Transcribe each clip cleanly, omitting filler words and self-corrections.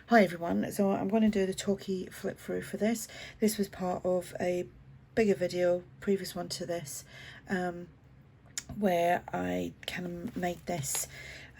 Hi everyone, so I'm going to do the talkie flip through for this. This was part of a bigger video, previous one to this, where I kind of made this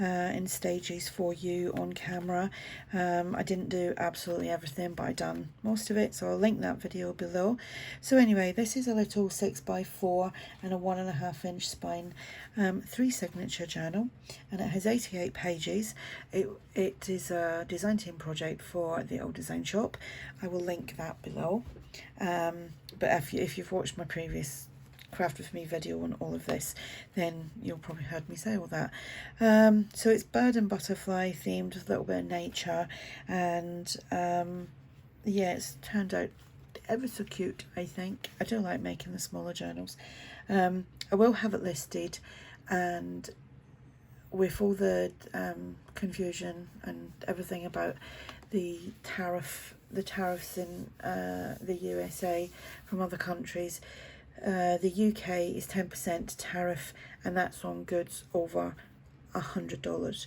in stages for you on camera. I didn't do absolutely everything, but I done most of it, so I'll link that video below. So anyway, this is a little 6x4 and a 1.5 inch spine 3 signature journal, and it has 88 pages. It is a design team project for the Old Design Shop. I will link that below. But if you've watched my previous craft with me video on all of this, then you'll probably heard me say all that. So it's bird and butterfly themed, a little bit of nature, and yeah, it's turned out ever so cute. I think I do like making the smaller journals. I will have it listed, and with all the confusion and everything about the tariffs in the USA from other countries, the UK is 10% tariff, and that's on goods over $100.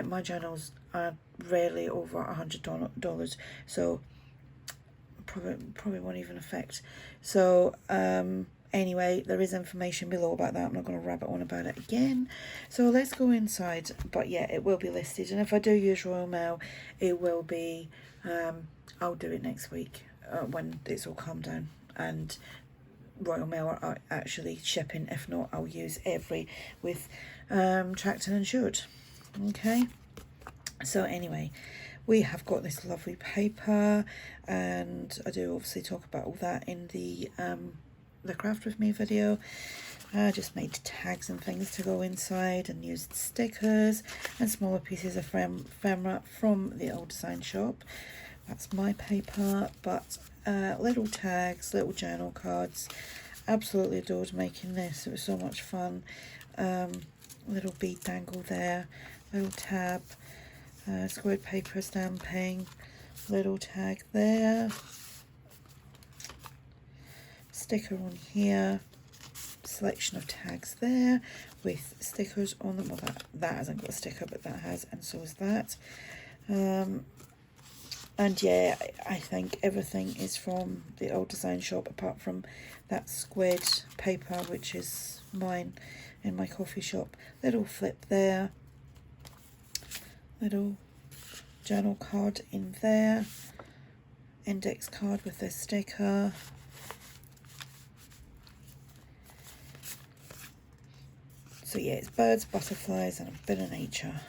My journals are rarely over $100, so probably won't even affect. So anyway, there is information below about that. I'm not going to rabbit on about it again. So let's go inside. But yeah, it will be listed, and if I do use Royal Mail, it will be I'll do it next week when it's all calmed down and Royal Mail are actually shipping. If not, I'll use Every with Tracked and Insured. Okay, so anyway, we have got this lovely paper, and I do obviously talk about all that in the craft with me video. I just made tags and things to go inside, and used stickers and smaller pieces of ephemera from the Old Design Shop. That's my paper, but little tags, little journal cards. Absolutely adored making this. It was so much fun. Little bead dangle there, little tab, squared paper stamping, little tag there, sticker on here, selection of tags there with stickers on them. Well, that hasn't got a sticker, but that has, and so is that. And yeah, I think everything is from the Old Design Shop, apart from that squared paper, which is mine in my coffee shop. Little flip there, little journal card in there, index card with a sticker, so yeah, it's birds, butterflies, and a bit of nature.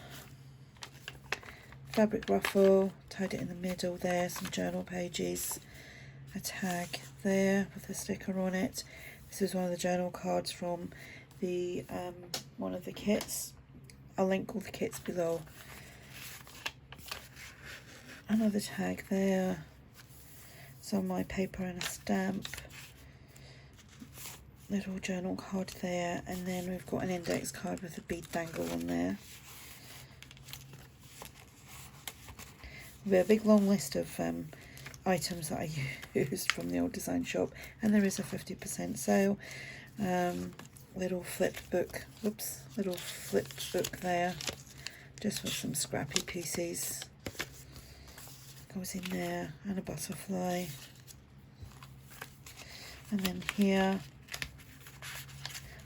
Fabric ruffle, tied it in the middle there, some journal pages, a tag there with a sticker on it. This is one of the journal cards from the one of the kits. I'll link all the kits below. Another tag there, some my paper and a stamp, little journal card there, and then we've got an index card with a bead dangle on there. We have a big long list of items that I used from the Old Design Shop, and there is a 50% sale. Little flipped book, little flipped book there, just with some scrappy pieces. Goes in there, and a butterfly. And then here,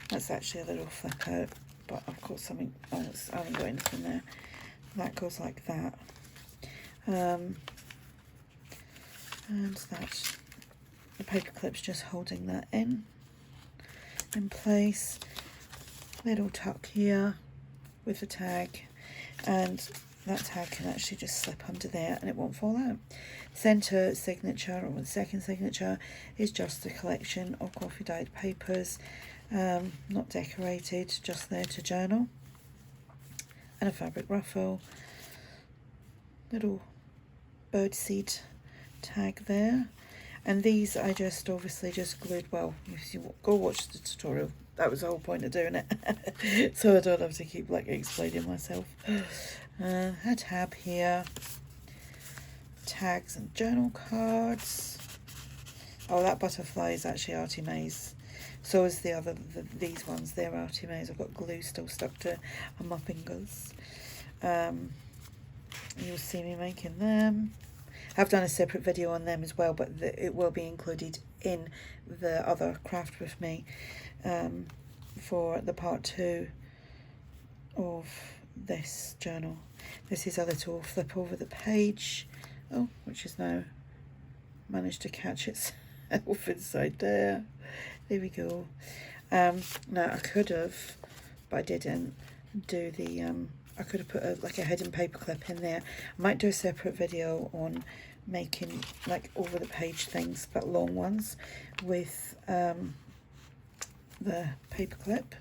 that's actually a little flip out, but I've got something else. I haven't got anything there. That goes like that. And that, the paper clip's just holding that in place. Little tuck here with a tag, and that tag can actually just slip under there and it won't fall out. Center signature, or the second signature, is just a collection of coffee dyed papers, not decorated, just there to journal. And a fabric ruffle, little birdseed tag there, and these I just obviously just glued. Well, if you go watch the tutorial, that was the whole point of doing it. So I don't have to keep like explaining myself. A tab here, tags and journal cards. Oh, that butterfly is actually ARTYmaze. So is these ones. They're ARTYmaze. I've got glue still stuck to my fingers. you'll see me making them. I've done a separate video on them as well, but it will be included in the other craft with me for the part 2 of this journal. This is a little flip over the page, which has now managed to catch itself inside there. There we go. Now I could have, but I didn't do the I could have put like a hidden paper clip in there. I might do a separate video on making like over the page things, but long ones, with the paper clip.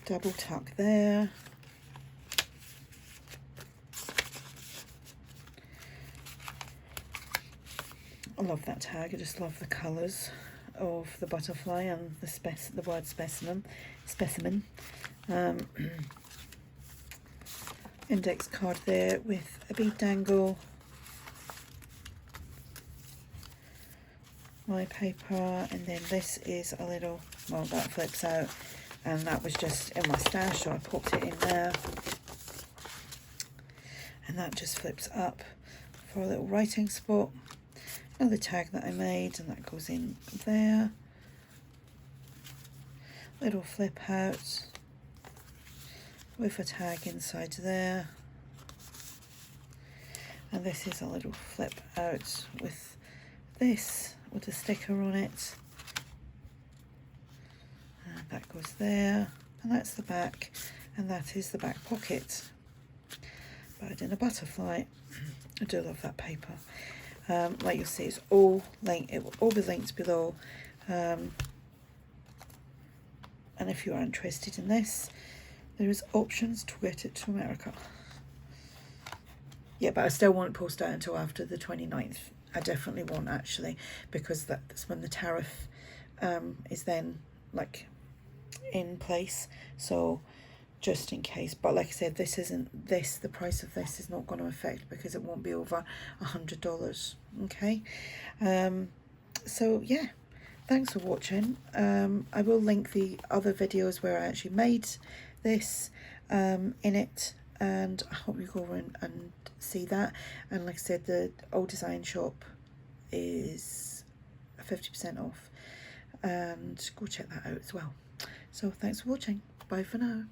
Double tuck there. I love that tag. I just love the colours of the butterfly and the word specimen. Index card there with a bead dangle. My paper, and then this is a little, well, that flips out, and that was just in my stash, so I popped it in there, and that just flips up for a little writing spot. Another tag that I made, and that goes in there. Little flip out with a tag inside there, and this is a little flip out with this, with a sticker on it, and that goes there, and that's the back, and that is the back pocket. But in a butterfly. I do love that paper. Like you'll see, it's all linked. It will all be linked below. And if you are interested in this, there is options to get it to America. Yeah, but I still won't post out until after the 29th. I definitely won't, actually, because that's when the tariff is then like in place. So just in case, but like I said, the price of this is not going to affect, because it won't be over $100. Okay, so yeah, thanks for watching. I will link the other videos where I actually made this in it, and I hope you go over and see that. And like I said, the old design shop is 50% off, and go check that out as well. So thanks for watching. Bye for now.